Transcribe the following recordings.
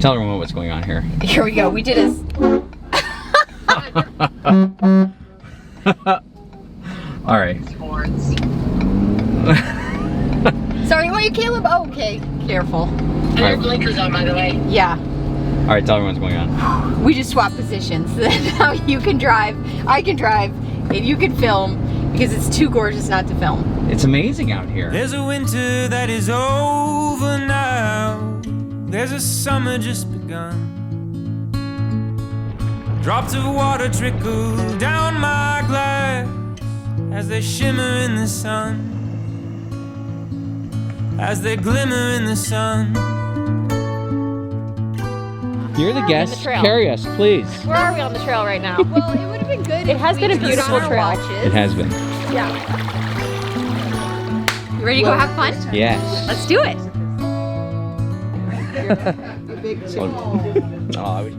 Tell everyone what's going on here. Here we go. We did a... All right. Sorry, what are you, Caleb? Oh, okay. Careful. And your blinkers on, by the way. Yeah. All right, tell everyone what's going on. We just swapped positions. Now you can drive, I can drive, and you can film because it's too gorgeous not to film. It's amazing out here. There's a winter that is over now. There's a summer just begun. Drops of water trickle down my glass as they shimmer in the sun. As they glimmer in the sun. You're the guest. Carry us, please. Where are we on the trail right now? Well, it would have been good. It has been a beautiful trail. It has been. Yeah. You ready to go have fun? Yes. Let's do it.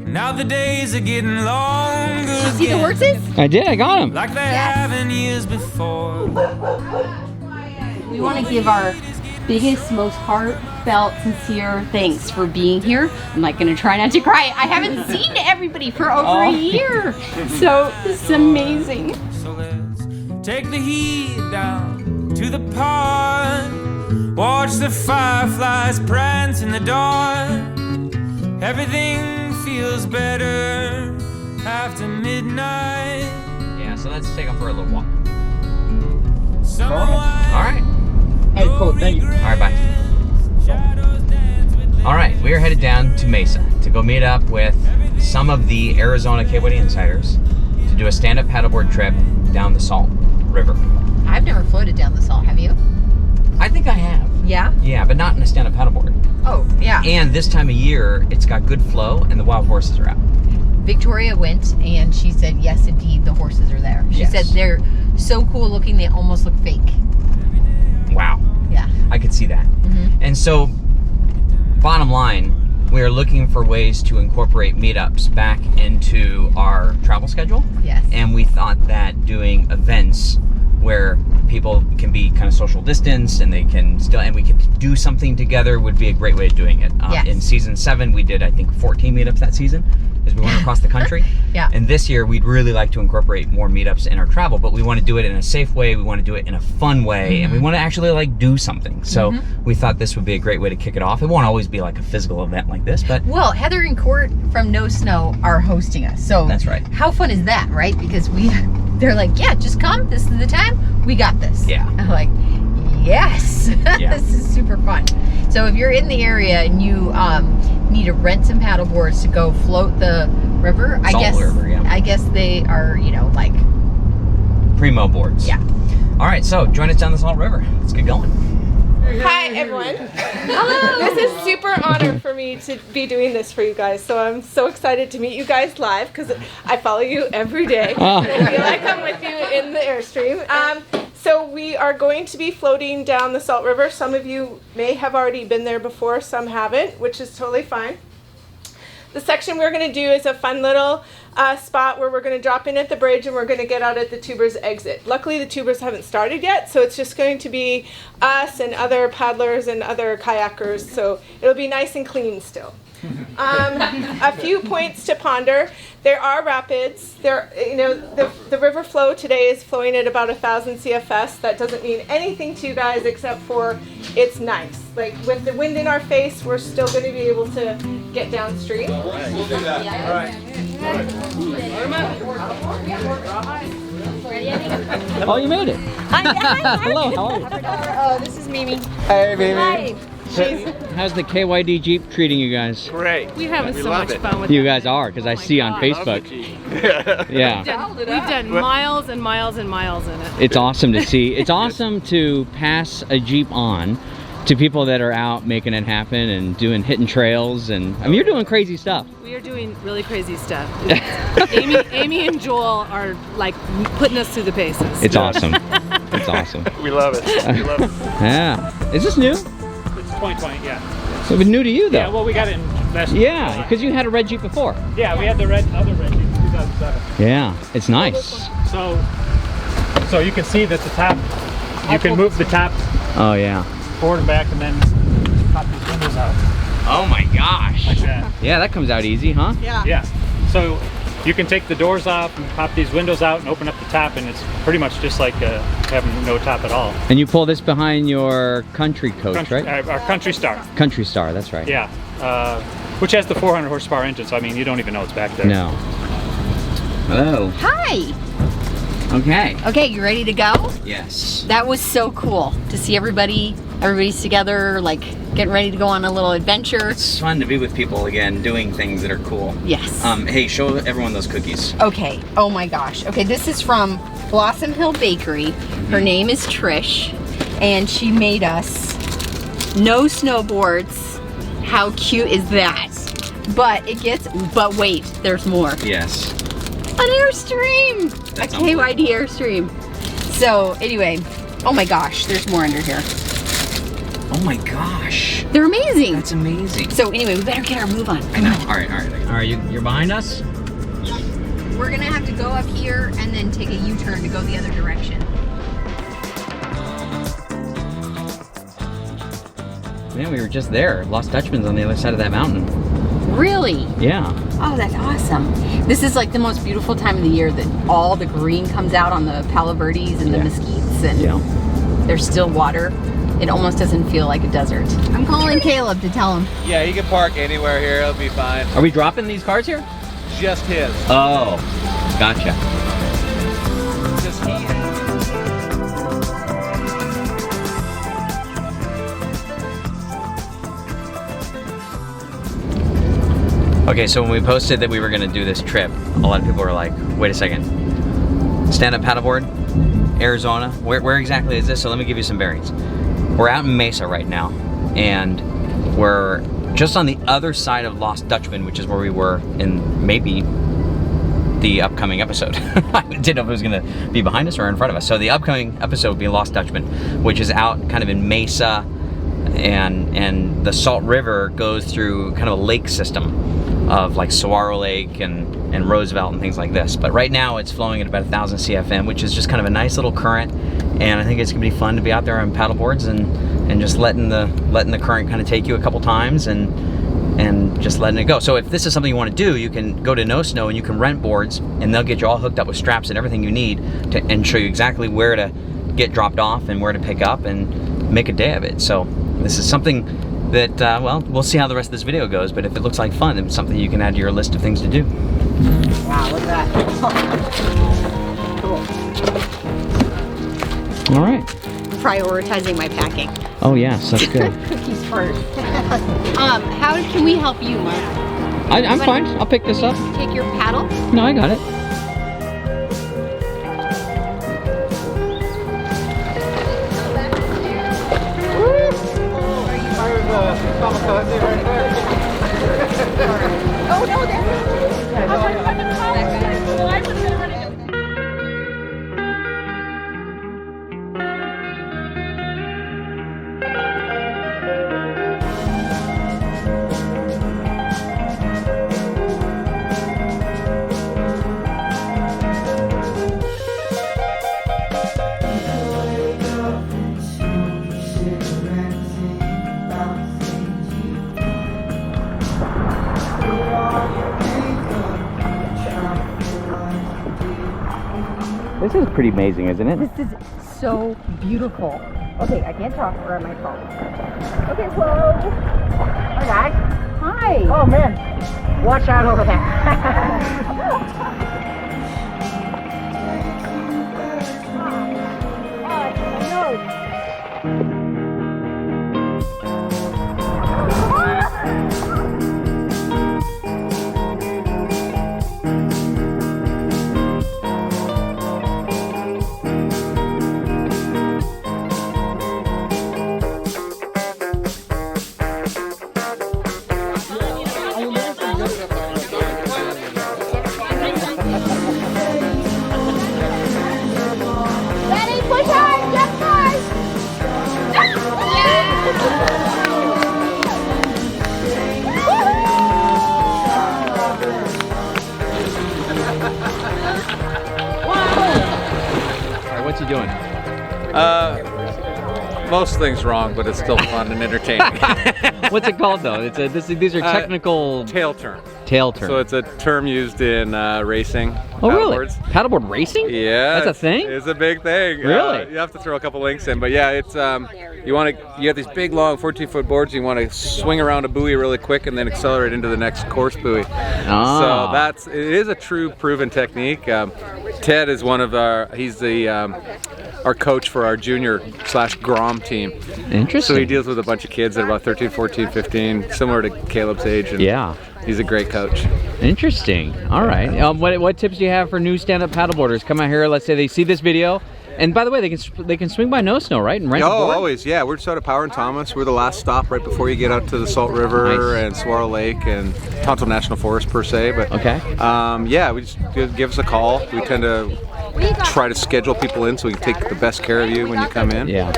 Now the days are getting longer. You see the horses? I did. I got him. Like they have in years before. We want to give our biggest, most heartfelt, sincere thanks for being here. I'm like gonna try not to cry. I haven't seen everybody for over a year. So this is amazing. So let's take the heat down to the pond. Watch the fireflies prance in the dark. Everything feels better after midnight. Yeah, so let's take him for a little walk. Summer All right. Hey, cool, thank you. All right, bye. All right, we are headed down to Mesa to go meet up with some of the Arizona KYD insiders to do a stand-up paddleboard trip down the Salt River. I've never floated down the Salt, have you? I think I have. Yeah? Yeah, but not in a stand-up paddleboard. Oh, yeah. And this time of year, it's got good flow and the wild horses are out. Victoria went and she said, yes, indeed, the horses are there. She Yes. said they're so cool looking, they almost look fake. Wow. Yeah. I could see that. And so, bottom line, we are looking for ways to incorporate meetups back into our travel schedule. Yes. And we thought that doing events where people can be kind of social distance and they can still, and we can do something together would be a great way of doing it. Yes. In season 7, we did, I think, 14 meetups that season as we went across the country. Yeah. And this year, we'd really like to incorporate more meetups in our travel, but we want to do it in a safe way. We want to do it in a fun way, and we want to actually like do something. So we thought this would be a great way to kick it off. It won't always be like a physical event like this, but Well, Heather and Court from No Snow are hosting us. So That's right. How fun is that, right? Because they're like, yeah, just come. This is the time. We got this. Yeah. I'm like, yes. Yeah. This is super fun. So if you're in the area and you need to rent some paddle boards to go float the river, Salt River, yeah. I guess they are, you know, like, primo boards. yeah. All right, so join us down the Salt River. Let's get going. Hi, everyone. Hello. This is super honor for me to be doing this for you guys. So I'm so excited to meet you guys live because I follow you every day. Oh. I feel like I'm with you in the Airstream. So we are going to be floating down the Salt River. Some of you may have already been there before, some haven't, which is totally fine. The section we're going to do is a fun little spot where we're going to drop in at the bridge and we're going to get out at the tubers exit. Luckily the tubers haven't started yet, so it's just going to be us and other paddlers and other kayakers, so it'll be nice and clean still. A few points to ponder. There are rapids. The river flow today is flowing at about 1,000 CFS. That doesn't mean anything to you guys except for it's nice. Like with the wind in our face, we're still going to be able to get downstream. All right, we'll do that. All right. Oh, you made it. Hi. Hello, how are you? Oh, this is Mimi. Hey, baby. Hi. How's the KYD Jeep treating you guys? Great. We're having so much fun with You guys are, because I see on Facebook. Yeah. We've done miles and miles and miles in it. It's awesome to see. It's awesome to pass a Jeep on to people that are out making it happen and hitting trails, and I mean, you're doing crazy stuff. We are doing really crazy stuff. Amy and Joel are like putting us through the paces. It's awesome. It's awesome. We love it. We love it. Yeah. Is this new? It's 2020, yeah. It was new to you though. Yeah, well, we got it in last Yeah, because you had a red Jeep before. Yeah, we had the other red Jeep in 2007. Yeah, it's nice. So you can see that the top, you can move the top Oh yeah. forward and back and then pop these windows out. Oh my gosh. like that. Yeah, that comes out easy, huh? Yeah. So you can take the doors off and pop these windows out and open up the top, and it's pretty much just like having no top at all. And you pull this behind your country coach, right? Our Country Star. Country Star, that's right. Yeah. Which has the 400 horsepower engine, so I mean, you don't even know it's back there. No. Hello. Hi. Okay. Okay, you ready to go? Yes. That was so cool to see everybody. Everybody's together, like getting ready to go on a little adventure. It's fun to be with people again, doing things that are cool. Yes. Hey, show everyone those cookies. Okay. Oh my gosh. Okay, this is from Blossom Hill Bakery. Her name is Trish, and she made us no snowboards. How cute is that? But but wait, there's more. Yes. An Airstream! That's a KYD Airstream. So anyway, oh my gosh, there's more under here. Oh my gosh. They're amazing. That's amazing. So anyway, we better get our move on. I know. All right. All right, you're behind us? We're gonna have to go up here and then take a U-turn to go the other direction. Yeah, we were just there. Lost Dutchman's on the other side of that mountain. Really? Yeah. Oh, that's awesome. This is like the most beautiful time of the year that all the green comes out on the Palo Verdes and the mesquites, and there's still water. It almost doesn't feel like a desert. I'm calling Caleb to tell him. Yeah, he can park anywhere here. It'll be fine. Are we dropping these cars here? Just his. Oh, gotcha. Just he. Okay, so when we posted that we were gonna do this trip, a lot of people were like, wait a second, stand-up paddleboard, Arizona, where exactly is this? So let me give you some bearings. We're out in Mesa right now, and we're just on the other side of Lost Dutchman, which is where we were in maybe the upcoming episode. I didn't know if it was gonna be behind us or in front of us. So the upcoming episode will be Lost Dutchman, which is out kind of in Mesa, and the Salt River goes through kind of a lake system of like Saguaro Lake and Roosevelt and things like this. But right now it's flowing at about 1,000 CFM, which is just kind of a nice little current. And I think it's gonna be fun to be out there on paddleboards and just letting the current kind of take you a couple times and just letting it go. So if this is something you want to do, you can go to No Snow and you can rent boards, and they'll get you all hooked up with straps and everything you need and show you exactly where to get dropped off and where to pick up and make a day of it. So this is something that, well, we'll see how the rest of this video goes, but if it looks like fun, it's something you can add to your list of things to do. Wow, look at that. Cool. All right. Prioritizing my packing. Oh yes, that's good. Cookies first. How can we help you, Mark? I'm fine. I'll pick this up. Take your paddle? No, I got it. Oh no, This is pretty amazing, isn't it? this is so beautiful. Okay, I can't talk. Where am I phone? Okay, whoa. Hi, guys. Hi. Oh man, watch out over there. Ready, push hard, jump hard. All right, what's he doing? most things wrong, but it's still fun and entertaining. What's it called though? These are technical Tail term. tail term. So it's a term used in racing. Oh really? Paddleboards. Paddleboard racing? Yeah, that's a thing. It's a big thing. Really? You have to throw a couple links in, but yeah, it's you have these big long 14-foot boards. You want to swing around a buoy really quick and then accelerate into the next course buoy. Ah. So it is a true proven technique. Ted is one of he's our coach for our junior/Grom team. Interesting. So he deals with a bunch of kids at about 13, 14, 15, similar to Caleb's age. And yeah. He's a great coach. Interesting. All right. What tips do you have for new stand-up paddleboarders? Come out here. Let's say they see this video. And by the way, they can swing by No Snow, right? And rent a board? Always, yeah. We're just out of Power and Thomas. We're the last stop right before you get out to the Salt River and Saguaro Lake and Tonto National Forest per se. But okay. Yeah, we just give us a call. We tend to try to schedule people in so we can take the best care of you when you come in. Yeah.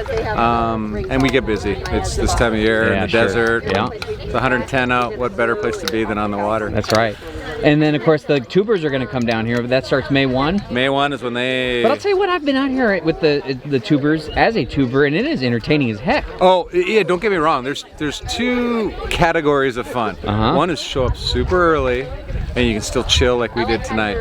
And we get busy. It's this time of year in the desert. Yeah. It's 110 out. What better place to be than on the water? That's right. And then, of course, the tubers are going to come down here, but that starts May 1. May 1 is when they... But I'll tell you what, I've been out here with the tubers as a tuber, and it is entertaining as heck. Oh, yeah, don't get me wrong. There's two categories of fun. One is show up super early, and you can still chill like we did tonight.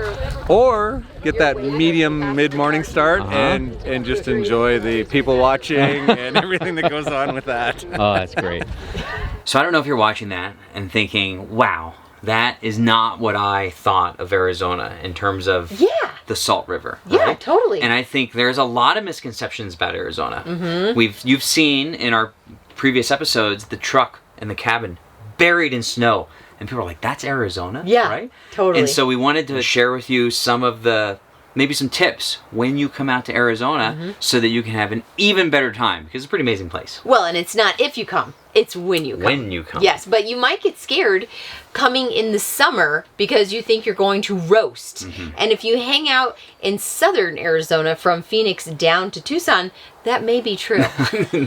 Or get that medium mid-morning start and just enjoy the people watching and everything that goes on with that. Oh, that's great. So I don't know if you're watching that and thinking, wow, that is not what I thought of Arizona in terms of the Salt River. Yeah, right? totally. And I think there's a lot of misconceptions about Arizona. You've seen in our previous episodes the truck and the cabin buried in snow. And people are like, that's Arizona? Yeah, right? totally. And so we wanted to share with you maybe some tips when you come out to Arizona so that you can have an even better time, because it's a pretty amazing place. Well, and it's not if you come, it's when you come. When you come. Yes, but you might get scared coming in the summer because you think you're going to roast. And if you hang out in southern Arizona from Phoenix down to Tucson, that may be true.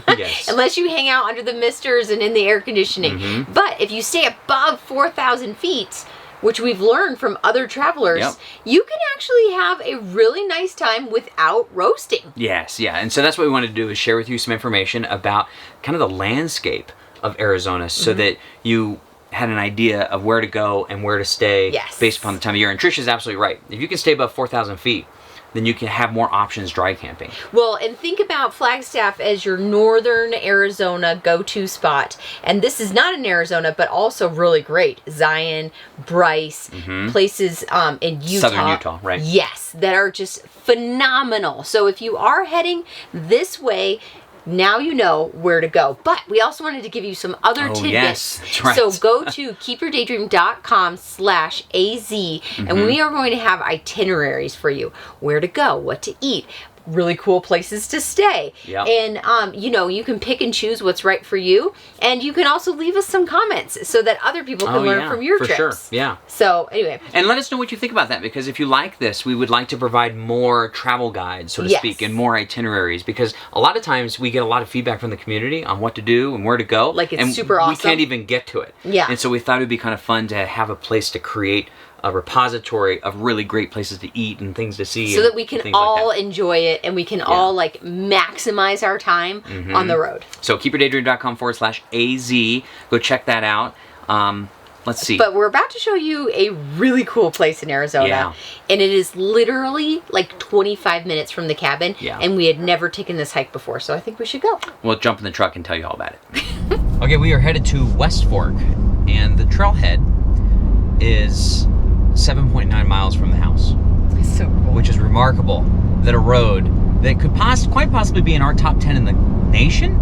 Yes. Unless you hang out under the misters and in the air conditioning. But if you stay above 4,000 feet, which we've learned from other travelers, you can actually have a really nice time without roasting. Yes, yeah. And so that's what we wanted to do, is share with you some information about kind of the landscape of Arizona so that you had an idea of where to go and where to stay based upon the time of year. And Trish is absolutely right. If you can stay above 4,000 feet, then you can have more options dry camping. Well, and think about Flagstaff as your northern Arizona go-to spot. And this is not in Arizona, but also really great. Zion, Bryce, places in Utah. Southern Utah, right. Yes, that are just phenomenal. So if you are heading this way, now you know where to go. But we also wanted to give you some other tidbits. Yes, that's right. So go to keepyourdaydream.com/AZ and we are going to have itineraries for you. Where to go, what to eat, really cool places to stay. And you can pick and choose what's right for you. And you can also leave us some comments so that other people can learn from your trips. For sure, yeah. So anyway. And let us know what you think about that, because if you like this, we would like to provide more travel guides, so to speak, and more itineraries, because a lot of times we get a lot of feedback from the community on what to do and where to go. Like it's and super awesome. We can't even get to it. Yeah. And so we thought it would be kind of fun to have a place to create a repository of really great places to eat and things to see. So that we can all enjoy it and we can all maximize our time on the road. So keepyourdaydream.com/AZ. Go check that out. Let's see. But we're about to show you a really cool place in Arizona. And it is literally like 25 minutes from the cabin. And we had never taken this hike before, so I think we should go. We'll jump in the truck and tell you all about it. Okay, we are headed to West Fork, and the trailhead is 7.9 miles from the house. So cool. Which is remarkable that a road that could quite possibly be in our top 10 in the nation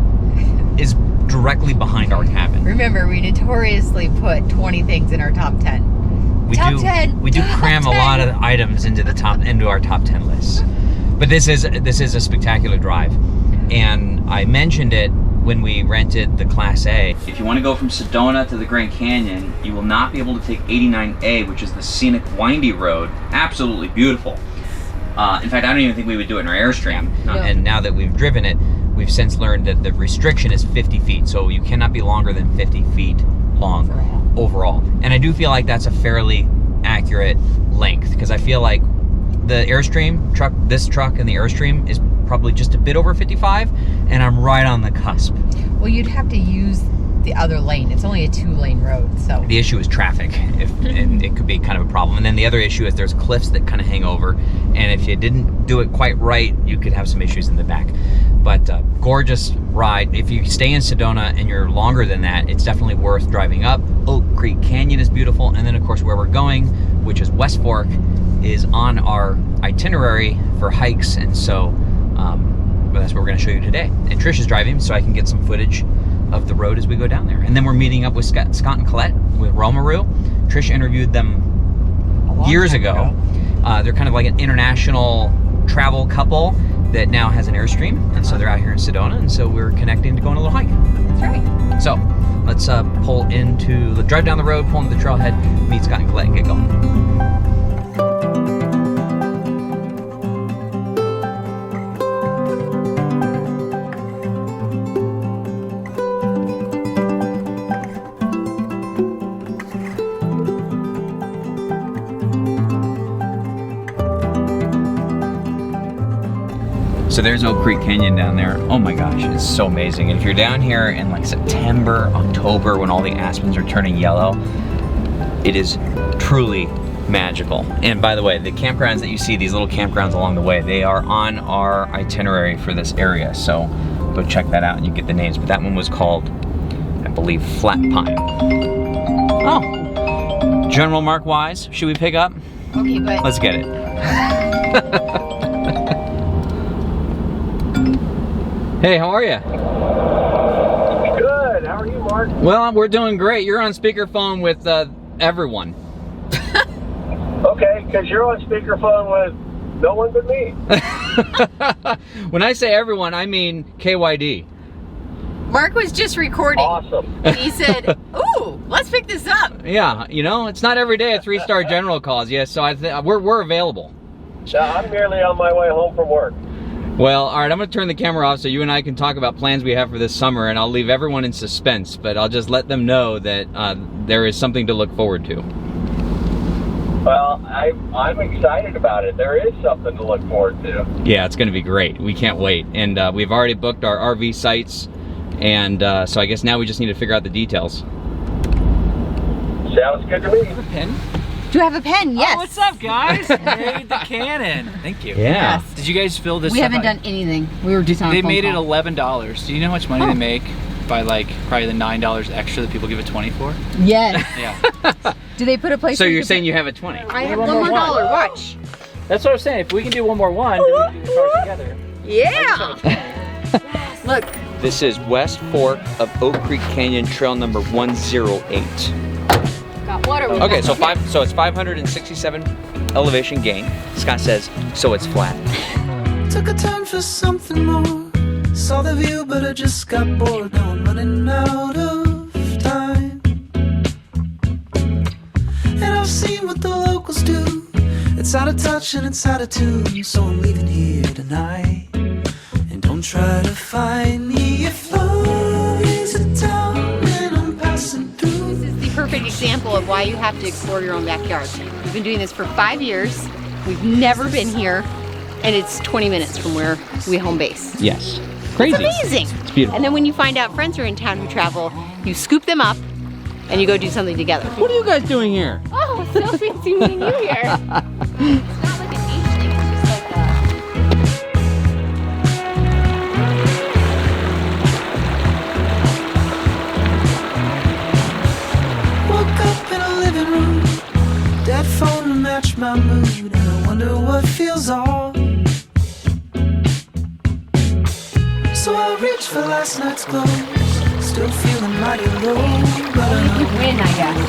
is directly behind our cabin. Remember, we notoriously put 20 things in our top 10. We do cram a lot of items into our top 10 list. But this is a spectacular drive. And I mentioned it when we rented the Class A. If you want to go from Sedona to the Grand Canyon, you will not be able to take 89A, which is the scenic windy road. Absolutely beautiful. In fact, I don't even think we would do it in our Airstream. And now that we've driven it, we've since learned that the restriction is 50 feet. So you cannot be longer than 50 feet long overall. And I do feel like that's a fairly accurate length, because I feel like the Airstream truck, this truck and the Airstream is probably just a bit over 55, and I'm right on the cusp. Well, you'd have to use the other lane. It's only a 2-lane road, so. The issue is traffic, and it could be kind of a problem. And then the other issue is there's cliffs that kind of hang over, and if you didn't do it quite right, you could have some issues in the back. But gorgeous ride. If you stay in Sedona and you're longer than that, it's definitely worth driving up. Oak Creek Canyon is beautiful, and then of course where we're going, which is West Fork, is on our itinerary for hikes, and so well, that's what we're going to show you today. And Trish is driving, so I can get some footage of the road as we go down there. And then we're meeting up with Scott and Colette with Romaroo. Trish interviewed them years ago. They're kind of like an international travel couple that now has an Airstream, and so they're out here in Sedona, and so we're connecting to go on a little hike. That's right. So let's drive down the road, pull into the trailhead, meet Scott and Colette, and get going. So there's Oak Creek Canyon down there. Oh my gosh, it's so amazing. And if you're down here in like September, October, when all the aspens are turning yellow, it is truly magical. And by the way, the campgrounds that you see, these little campgrounds along the way, they are on our itinerary for this area. So go check that out and you get the names. But that one was called, I believe, Flat Pine. Oh, General Mark Wise, should we pick up? Okay, but Let's get it. Hey, how are you? Good. How are you, Mark? Well, we're doing great. You're on speakerphone with everyone. Okay, because you're on speakerphone with no one but me. When I say everyone, I mean KYD. Mark was just recording. Awesome. And he said, ooh, let's pick this up. Yeah, you know, it's not every day a 3-star general calls you, so we're available. No, I'm merely on my way home from work. Well, all right, I'm going to turn the camera off so you and I can talk about plans we have for this summer, and I'll leave everyone in suspense, but I'll just let them know that there is something to look forward to. Well, I'm excited about it. There is something to look forward to. Yeah, it's going to be great. We can't wait. And we've already booked our RV sites, and so I guess now we just need to figure out the details. Sounds good to me. Pen? Do you have a pen? Yes. Oh, what's up, guys? Made the cannon. Thank you. Yeah. Yes. Did you guys fill this We up? haven't done anything. We were just on a They phone made call. it $11. Do you know how much money they make by like probably the $9 extra that people give it 20 for? Yes. Yeah. Do they put a place? So where you're can saying put- you have a 20? I have one more dollar. Watch. That's what I was saying. If we can do one more one, then we can do the cars together. Yeah. Look. This is West Fork of Oak Creek Canyon, trail number 108. Got water. Okay, so it's 567 elevation gain. Scott says, so it's flat. Took a turn for something more. Saw the view, but I just got bored. Now I'm running out of time. And I've seen what the locals do. It's out of touch and it's out of tune. So I'm leaving here tonight. And don't try to find me if love is a town and I'm passing through. This is the perfect example of why you have to explore your own backyard. We've been doing this for 5 years. We've never been here, and it's 20 minutes from where we home base. Yes. Crazy. It's amazing. It's beautiful. And then when you find out friends are in town who travel, you scoop them up, and you go do something together. What are you guys doing here? Oh, it's so fancy meeting you here. It's not like an age thing, it's just like a... Woke up in a living room, dead phone to match my mood, and I wonder what feels off. So I reach for last night's clothes, still feeling mighty low, but I know win, I guess.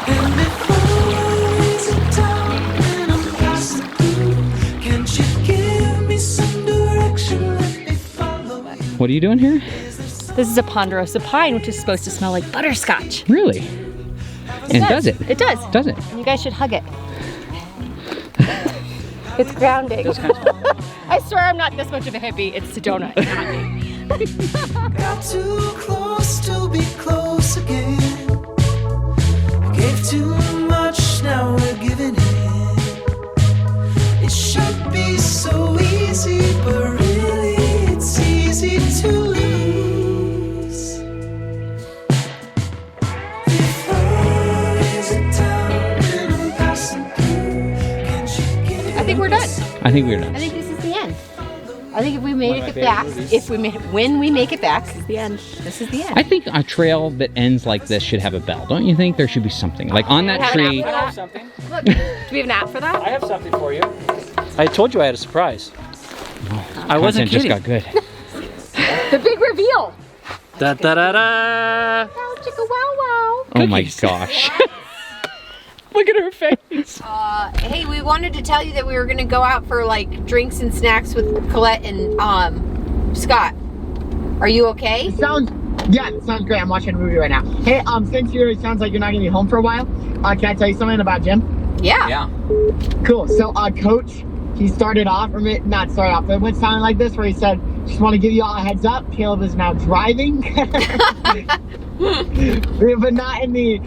and before it's a town and I'm passing through, can't you give me some direction, let me follow you. What are you doing here? This is a ponderosa pine, which is supposed to smell like butterscotch. Really? And does it? It does. Does it? And you guys should hug it. It's grounding. I swear I'm not this much of a hippie. It's Sedona. It's not me. Got too close to be close again. Gave too much, now we're giving in. think we're done. I think we're done. I think this is the end. I think if we made it back, when we make it back, this is the end. This is the end. I think a trail that ends like this should have a bell. Don't you think there should be something? Like on that tree. I have something. Look, do we have an app for that? I have something for you. I told you I had a surprise. I wasn't kidding. Just got good. The big reveal. Da da da da. Wow, chicka wow wow. Oh my gosh. Look at her face. Hey, we wanted to tell you that we were gonna go out for like drinks and snacks with Colette and Scott. Are you okay? It sounds great. I'm watching a movie right now. Hey, since it sounds like you're not gonna be home for a while, can I tell you something about Jim? Yeah. Yeah. Cool. So, Coach, he started off, but it went something like this, where he said, "Just want to give you all a heads up. Caleb is now driving." But not in the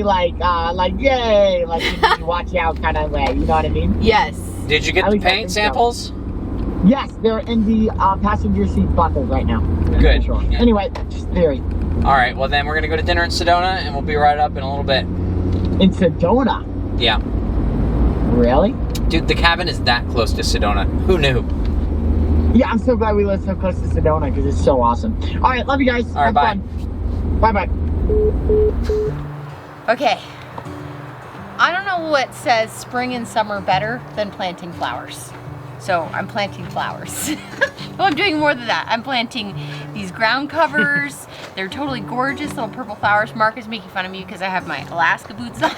like yay, like you watch out kind of way. You know what I mean? Yes. Did you get the paint samples? Yes, they're in the passenger seat buckle right now. Good. Anyway, just theory. All right. Well, then we're gonna go to dinner in Sedona, and we'll be right up in a little bit. In Sedona? Yeah. Really? Dude, the cabin is that close to Sedona. Who knew? Yeah, I'm so glad we live so close to Sedona because it's so awesome. All right, love you guys. All right, bye. Bye-bye. Okay. I don't know what says spring and summer better than planting flowers. So I'm planting flowers. Well, I'm doing more than that. I'm planting these ground covers. They're totally gorgeous little purple flowers. Mark is making fun of me because I have my Alaska boots on.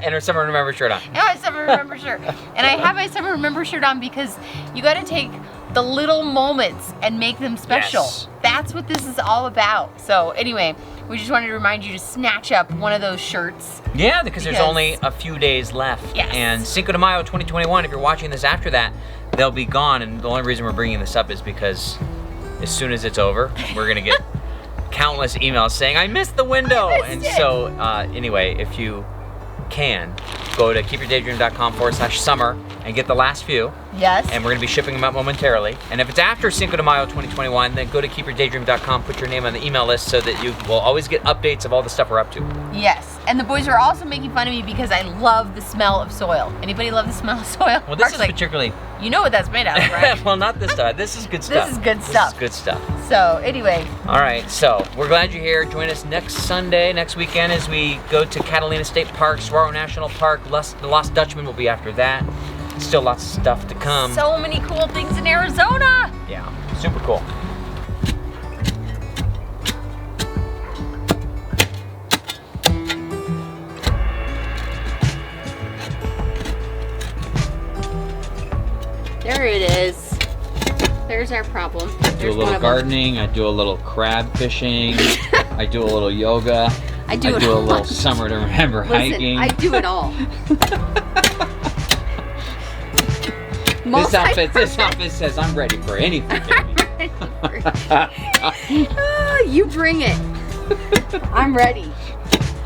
And her Summer Remember shirt on. And my Summer Remember shirt. And I have my Summer Remember shirt on because you got to take the little moments and make them special. Yes. That's what this is all about. So anyway, we just wanted to remind you to snatch up one of those shirts. Yeah, because there's only a few days left. Yes. And Cinco de Mayo 2021, if you're watching this after that, they'll be gone. And the only reason we're bringing this up is because as soon as it's over, we're going to get countless emails saying, I missed the window. So anyway, if you can, go to keepyourdaydream.com/summer and get the last few. Yes. And we're going to be shipping them out momentarily. And if it's after Cinco de Mayo 2021, then go to keepyourdaydream.com, put your name on the email list so that you will always get updates of all the stuff we're up to. Yes. And the boys are also making fun of me because I love the smell of soil. Anybody love the smell of soil? Well, this is particularly... You know what that's made out of, right? Well, not this stuff. This is good stuff. This is good stuff. This is good stuff. So, anyway. All right, so we're glad you're here. Join us next Sunday, next weekend, as we go to Catalina State Park, Saguaro National Park. The Lost Dutchman will be after that. Still lots of stuff to come. So many cool things in Arizona. Yeah, super cool. There it is. There's our problem. I do a little gardening. I do a little crab fishing. I do a little yoga. I do a little Summer to Remember hiking. I do it all. This outfit says I'm ready for anything, baby. You bring it. I'm ready.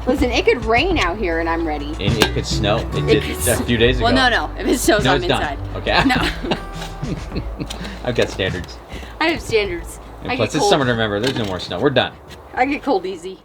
Listen, it could rain out here and I'm ready. And it could snow. It did a few days ago. Well, no. If it snows, I'm inside. Done. Okay. No. I've got standards. I have standards. And plus, it's Summer to Remember. There's no more snow. We're done. I get cold easy.